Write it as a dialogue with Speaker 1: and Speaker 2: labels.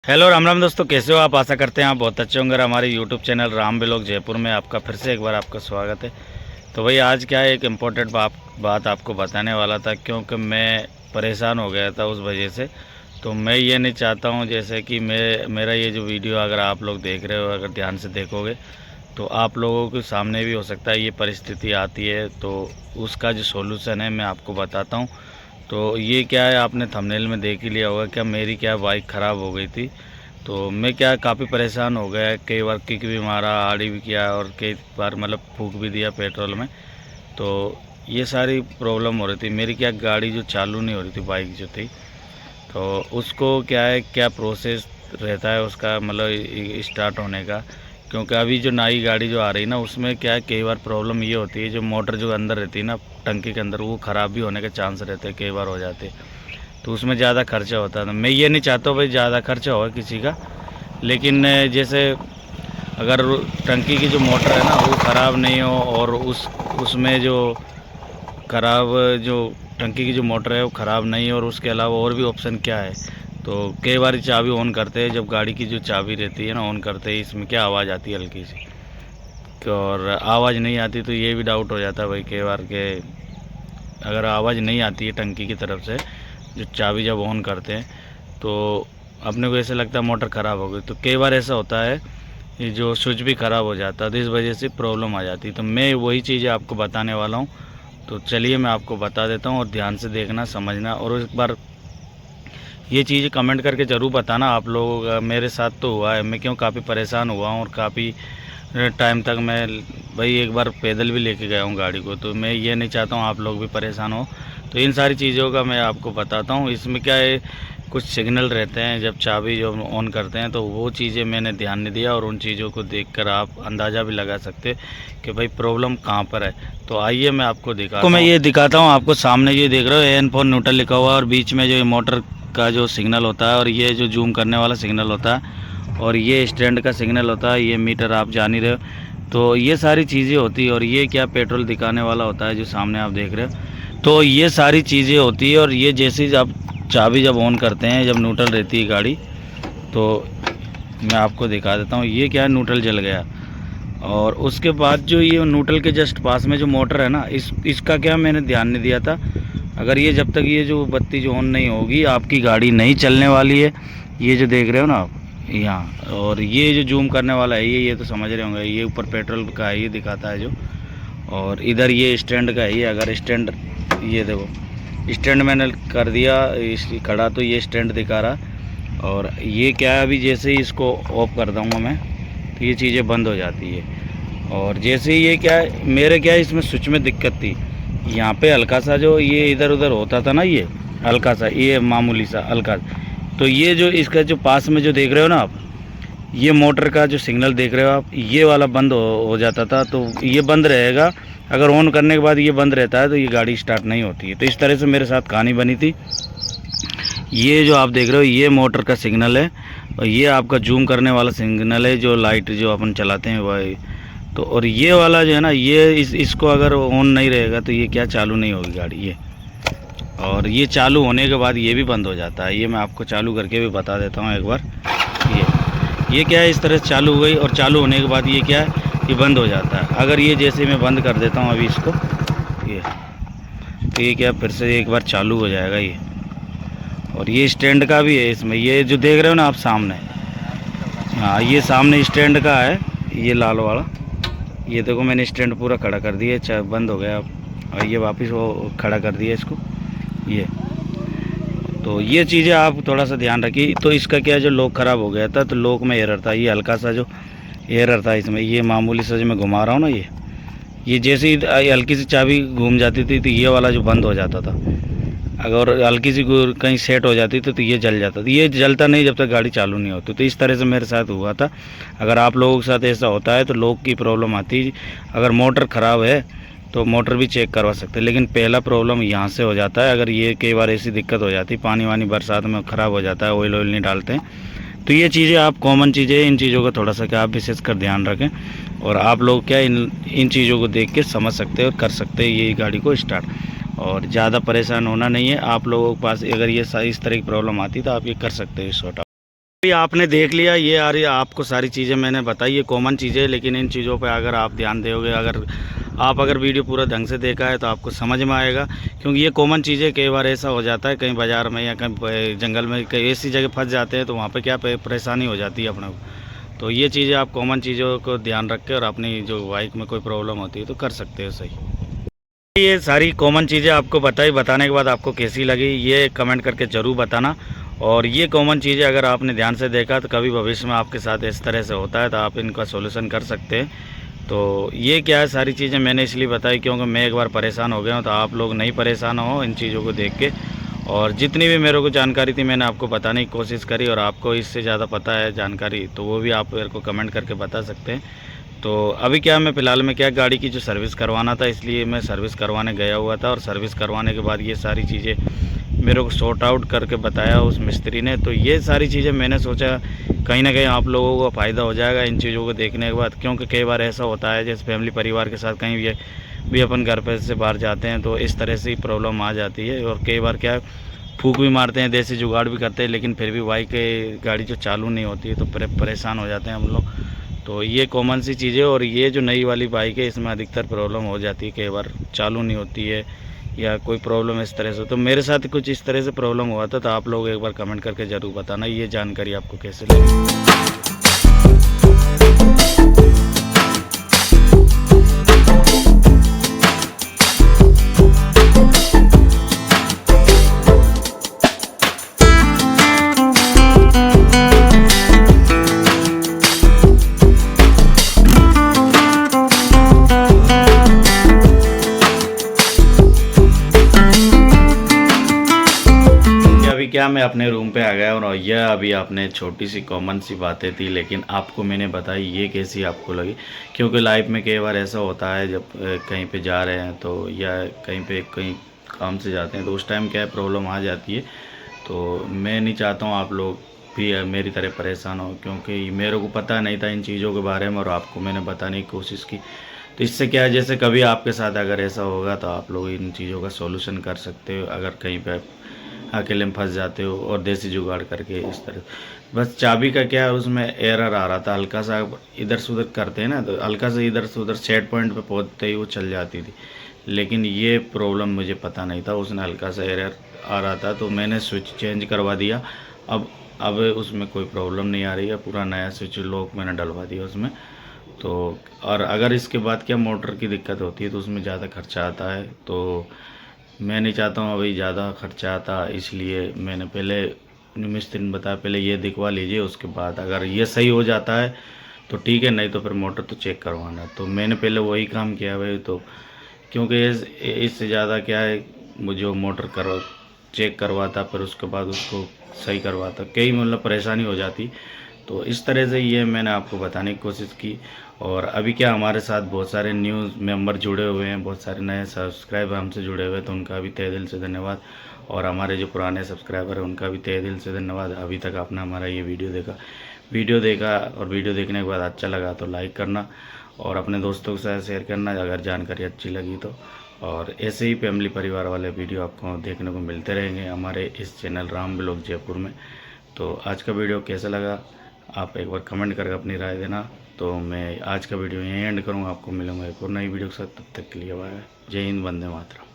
Speaker 1: Hello Ram Ram दोस्तों, कैसे हो आप। आशा करते हैं आप बहुत अच्छे होंगे। हमारे YouTube channel Ram blog Jaipur में आपका फिर से एक बार आपका स्वागत है। तो भाई आज क्या है, एक इम्पोर्टेंट बात आपको बताने वाला था, क्योंकि मैं परेशान हो गया था उस वजह से। तो मैं ये नहीं चाहता हूँ जैसे कि मेरा ये जो वीडियो अगर आप लोग देख रहे हो, अगर ध्यान से देखोगे तो आप लोगों के सामने भी हो सकता है ये परिस्थिति आती है। तो उसका जो सॉल्यूशन है मैं आपको बताता हूँ। तो ये क्या है, आपने थंबनेल में देख ही लिया होगा, क्या मेरी क्या बाइक ख़राब हो गई थी। तो मैं क्या काफ़ी परेशान हो गया, कई बार किक भी मारा, आड़ी भी किया और कई बार मतलब फूंक भी दिया पेट्रोल में। तो ये सारी प्रॉब्लम हो रही थी मेरी, क्या गाड़ी जो चालू नहीं हो रही थी, बाइक जो थी। तो उसको क्या है, क्या प्रोसेस रहता है उसका, मतलब स्टार्ट होने का। क्योंकि अभी जो नई गाड़ी जो आ रही ना, उसमें क्या है, कई बार प्रॉब्लम ये होती है, जो मोटर जो अंदर रहती है ना टंकी के अंदर, वो ख़राब भी होने के चांस रहते हैं, कई बार हो जाते हैं। तो उसमें ज़्यादा खर्चा होता है। तो मैं ये नहीं चाहता हूँ भाई ज़्यादा खर्चा हो किसी का, लेकिन जैसे अगर टंकी की जो मोटर है ना वो ख़राब नहीं हो, और उसमें जो ख़राब जो टंकी की जो मोटर है वो ख़राब नहीं है, और उसके अलावा और भी ऑप्शन क्या है। तो कई बार चाबी ऑन करते हैं, जब गाड़ी की जो चाबी रहती है ना ऑन करते ही, इसमें क्या आवाज़ आती है हल्की सी, और आवाज़ नहीं आती तो ये भी डाउट हो जाता है भाई कई बार के, अगर आवाज़ नहीं आती है टंकी की तरफ से, जो चाबी जब ऑन करते हैं तो अपने को ऐसे लगता है मोटर ख़राब हो गई। तो कई बार ऐसा होता है ये जो स्विच भी ख़राब हो जाता है, तो इस वजह से प्रॉब्लम आ जाती है। तो मैं वही चीज़ें आपको बताने वाला हूँ। तो चलिए मैं आपको बता देता हूँ, और ध्यान से देखना समझना, और एक बार ये चीज़ कमेंट करके ज़रूर बताना आप लोगों का। मेरे साथ तो हुआ है, मैं क्यों काफ़ी परेशान हुआ हूँ, और काफ़ी टाइम तक मैं भाई एक बार पैदल भी लेके गया हूँ गाड़ी को। तो मैं ये नहीं चाहता हूँ आप लोग भी परेशान हो। तो इन सारी चीज़ों का मैं आपको बताता हूँ। इसमें क्या है, कुछ सिग्नल रहते हैं जब चाबी जो ऑन करते हैं, तो वो चीज़ें मैंने ध्यान नहीं दिया, और उन चीज़ों को देखकर आप अंदाज़ा भी लगा सकते कि भाई प्रॉब्लम कहाँ पर है। तो आइए मैं आपको दिखाता हूँ। मैं ये दिखाता हूँ आपको, सामने ये देख रहे हो एन4 न्यूट्रल लिखा हुआ है, और बीच में जो ये मोटर का जो सिग्नल होता है, और ये जो जूम करने वाला सिग्नल होता है, और ये स्टैंड का सिग्नल होता है, ये मीटर आप जान ही रहे हो। तो ये सारी चीज़ें होती है, और ये क्या पेट्रोल दिखाने वाला होता है जो सामने आप देख रहे हो। तो ये सारी चीज़ें होती है, और ये जैसे ही आप चाबी जब ऑन करते हैं, जब न्यूट्रल रहती है गाड़ी, तो मैं आपको दिखा देता हूँ। ये क्या है, न्यूट्रल जल गया, और उसके बाद जो ये न्यूट्रल के जस्ट पास में जो मोटर है ना, इसका क्या मैंने ध्यान नहीं दिया था। अगर ये जब तक ये जो बत्ती जो ऑन नहीं होगी, आपकी गाड़ी नहीं चलने वाली है। ये जो देख रहे हो ना आप यहाँ, और ये जो जूम करने वाला है, ये तो समझ रहे होंगे, ये ऊपर पेट्रोल का है, ये दिखाता है जो, और इधर ये स्टैंड का है। ये अगर स्टैंड, ये देखो स्टैंड मैंने कर दिया इस खड़ा, तो ये स्टैंड दिखा रहा। और ये क्या है, अभी जैसे ही इसको ऑफ कर दूँगा मैं, तो ये चीज़ें बंद हो जाती है। और जैसे ही ये क्या है, मेरे क्या है इसमें स्विच में दिक्कत थी, यहाँ पे हल्का सा जो ये इधर उधर होता था ना, ये हल्का सा, ये मामूली सा हल्का। तो ये जो इसका जो पास में जो देख रहे हो ना आप, ये मोटर का जो सिग्नल देख रहे हो आप, ये वाला बंद हो जाता था। तो ये बंद रहेगा, अगर ऑन करने के बाद ये बंद रहता है तो ये गाड़ी स्टार्ट नहीं होती है। तो इस तरह से मेरे साथ कहानी बनी थी। ये जो आप देख रहे हो, ये मोटर का सिग्नल है, और ये आपका जूम करने वाला सिग्नल है, जो लाइट जो अपन चलाते हैं वह। तो और ये वाला जो है ना, ये इसको अगर ऑन नहीं रहेगा तो ये क्या चालू नहीं होगी गाड़ी ये। और ये चालू होने के बाद ये भी बंद हो जाता है। ये मैं आपको चालू करके भी बता देता हूँ एक बार। ये क्या है, इस तरह से चालू हो गई, और चालू होने के बाद ये क्या है, ये बंद हो जाता है। अगर ये जैसे मैं बंद कर देता हूँ अभी इसको, ये तो ये क्या फिर से एक बार चालू हो जाएगा ये। और ये स्टैंड का भी है इसमें, ये जो देख रहे हो ना आप सामने, हाँ ये सामने स्टैंड का है, ये लाल वाला। ये देखो मैंने स्टैंड पूरा खड़ा कर दिया, बंद हो गया अब, और ये वापस वो खड़ा कर दिया इसको ये। तो ये चीज़ें आप थोड़ा सा ध्यान रखिए। तो इसका क्या है, जो लॉक ख़राब हो गया था, तो लॉक में एरर था, ये हल्का सा जो एरर था इसमें, ये मामूली सा जो मैं घुमा रहा हूँ ना, ये जैसे ही हल्की सी चाबी घूम जाती थी तो ये वाला जो बंद हो जाता था। अगर हल्की सी कहीं सेट हो जाती तो ये जल जाता था। ये जलता नहीं जब तक गाड़ी चालू नहीं होती। तो इस तरह से मेरे साथ हुआ था। अगर आप लोगों के साथ ऐसा होता है तो लॉक की प्रॉब्लम आती है। अगर मोटर ख़राब है तो मोटर भी चेक करवा सकते हैं, लेकिन पहला प्रॉब्लम यहाँ से हो जाता है। अगर ये कई बार ऐसी दिक्कत हो जाती, पानी वानी बरसात में ख़राब हो जाता है, ऑयल नहीं डालते हैं, तो ये चीज़ें आप कॉमन चीज़ें, इन चीज़ों का थोड़ा सा क्या आप विशेष कर ध्यान रखें। और आप लोग क्या इन चीज़ों को देख के समझ सकते हैं और कर सकते हैं ये गाड़ी को स्टार्ट। और ज़्यादा परेशान होना नहीं है। आप लोगों के पास अगर ये इस तरह की प्रॉब्लम आती तो आप ये कर सकते हैं सॉर्ट आउट। अभी आपने देख लिया, ये आ रही आपको सारी चीज़ें मैंने बताई, ये कॉमन चीज़ें, लेकिन इन चीज़ों पे अगर आप ध्यान दोगे, अगर वीडियो पूरा ढंग से देखा है तो आपको समझ में आएगा। क्योंकि ये कॉमन चीज़ें, कई बार ऐसा हो जाता है कहीं बाज़ार में या कहीं जंगल में कहीं ऐसी जगह फंस जाते हैं, तो वहाँ पे क्या परेशानी हो जाती है अपने को। तो ये चीज़ें आप कॉमन चीज़ों को ध्यान रख के और अपनी जो बाइक में कोई प्रॉब्लम होती है तो कर सकते हो सही। ये सारी कॉमन चीज़ें आपको बताने के बाद आपको कैसी लगी ये कमेंट करके ज़रूर बताना। और ये कॉमन चीज़ें अगर आपने ध्यान से देखा तो कभी भविष्य में आपके साथ इस तरह से होता है तो आप इनका सॉल्यूशन कर सकते हैं। तो ये क्या है, सारी चीज़ें मैंने इसलिए बताई क्योंकि मैं एक बार परेशान हो गया हूँ, तो आप लोग नहीं परेशान हो इन चीज़ों को देख के। और जितनी भी मेरे को जानकारी थी मैंने आपको बताने की कोशिश करी, और आपको इससे ज़्यादा पता है जानकारी तो वो भी आप मेरे को कमेंट करके बता सकते हैं। तो अभी क्या, मैं फ़िलहाल में क्या, गाड़ी की जो सर्विस करवाना था इसलिए मैं सर्विस करवाने गया हुआ था, और सर्विस करवाने के बाद ये सारी चीज़ें मेरे को सॉर्ट आउट करके बताया उस मिस्त्री ने। तो ये सारी चीज़ें मैंने सोचा कहीं ना कहीं आप लोगों को फ़ायदा हो जाएगा इन चीज़ों को देखने के बाद। क्योंकि कई बार ऐसा होता है जैसे फैमिली परिवार के साथ कहीं भी अपन घर पे से बाहर जाते हैं तो इस तरह से प्रॉब्लम आ जाती है। और कई बार क्या, फूंक भी मारते हैं, देसी जुगाड़ भी करते हैं, लेकिन फिर भी बाइक गाड़ी जो चालू नहीं होती है तो परेशान हो जाते हैं हम लोग। तो ये कॉमन सी चीज़ें, और ये जो नई वाली बाइक है इसमें अधिकतर प्रॉब्लम हो जाती है, कई बार चालू नहीं होती है या कोई प्रॉब्लम इस तरह से। तो मेरे साथ कुछ इस तरह से प्रॉब्लम हुआ था, तो आप लोग एक बार कमेंट करके ज़रूर बताना ये जानकारी आपको कैसे लगी। अभी क्या, मैं अपने रूम पे आ गया, और यह अभी आपने छोटी सी कॉमन सी बातें थी लेकिन आपको मैंने बताई, ये कैसी आपको लगी। क्योंकि लाइफ में कई बार ऐसा होता है जब कहीं पे जा रहे हैं तो या कहीं काम से जाते हैं तो उस टाइम क्या है, प्रॉब्लम आ जाती है। तो मैं नहीं चाहता हूँ आप लोग भी मेरी तरह परेशान हो, क्योंकि मेरे को पता नहीं था इन चीज़ों के बारे में और आपको मैंने बताने की कोशिश की। तो इससे क्या है, जैसे कभी आपके साथ अगर ऐसा होगा तो आप लोग इन चीज़ों का सॉल्यूशन कर सकते हो अगर कहीं पे अकेले में फंस जाते हो, और देसी जुगाड़ करके इस तरह। बस चाबी का क्या है, उसमें एरर आ रहा था, हल्का सा इधर से उधर करते हैं ना तो हल्का सा इधर से उधर सेट पॉइंट पे पहुंचते ही वो चल जाती थी। लेकिन ये प्रॉब्लम मुझे पता नहीं था, उसने हल्का सा एरर आ रहा था तो मैंने स्विच चेंज करवा दिया। अब उसमें कोई प्रॉब्लम नहीं आ रही है, पूरा नया स्विच लॉक मैंने डलवा दिया उसमें। तो और अगर इसके बाद क्या मोटर की दिक्कत होती है तो उसमें ज़्यादा खर्चा आता है, तो मैं नहीं चाहता हूँ अभी ज़्यादा खर्चा आता, इसलिए मैंने पहले मिस्त्री ने बताया पहले ये दिखवा लीजिए, उसके बाद अगर ये सही हो जाता है तो ठीक है, नहीं तो फिर मोटर तो चेक करवाना। तो मैंने पहले वही काम किया भाई। तो क्योंकि इससे ज़्यादा क्या है, मुझे मोटर चेक करवाता फिर उसके बाद उसको सही करवाता, कई मतलब परेशानी हो जाती। तो इस तरह से ये मैंने आपको बताने की कोशिश की। और अभी क्या, हमारे साथ बहुत सारे न्यूज़ मेंबर जुड़े हुए हैं, बहुत सारे नए सब्सक्राइबर हमसे जुड़े हुए हैं, तो उनका भी तहे दिल से धन्यवाद। और हमारे जो पुराने सब्सक्राइबर हैं उनका भी तहे दिल से धन्यवाद। अभी तक आपने हमारा ये वीडियो देखा और वीडियो देखने के बाद अच्छा लगा तो लाइक करना और अपने दोस्तों के साथ शेयर करना अगर जानकारी अच्छी लगी तो। और ऐसे ही फैमिली परिवार वाले वीडियो आपको देखने को मिलते रहेंगे हमारे इस चैनल राम ब्लॉग जयपुर में। तो आज का वीडियो कैसा लगा आप एक बार कमेंट करके अपनी राय देना। तो मैं आज का वीडियो यहीं एंड करूँगा, आपको मिलूँगा एक और नई वीडियो के साथ, तब तक के लिए बाय। जय हिंद, वंदे मातरम।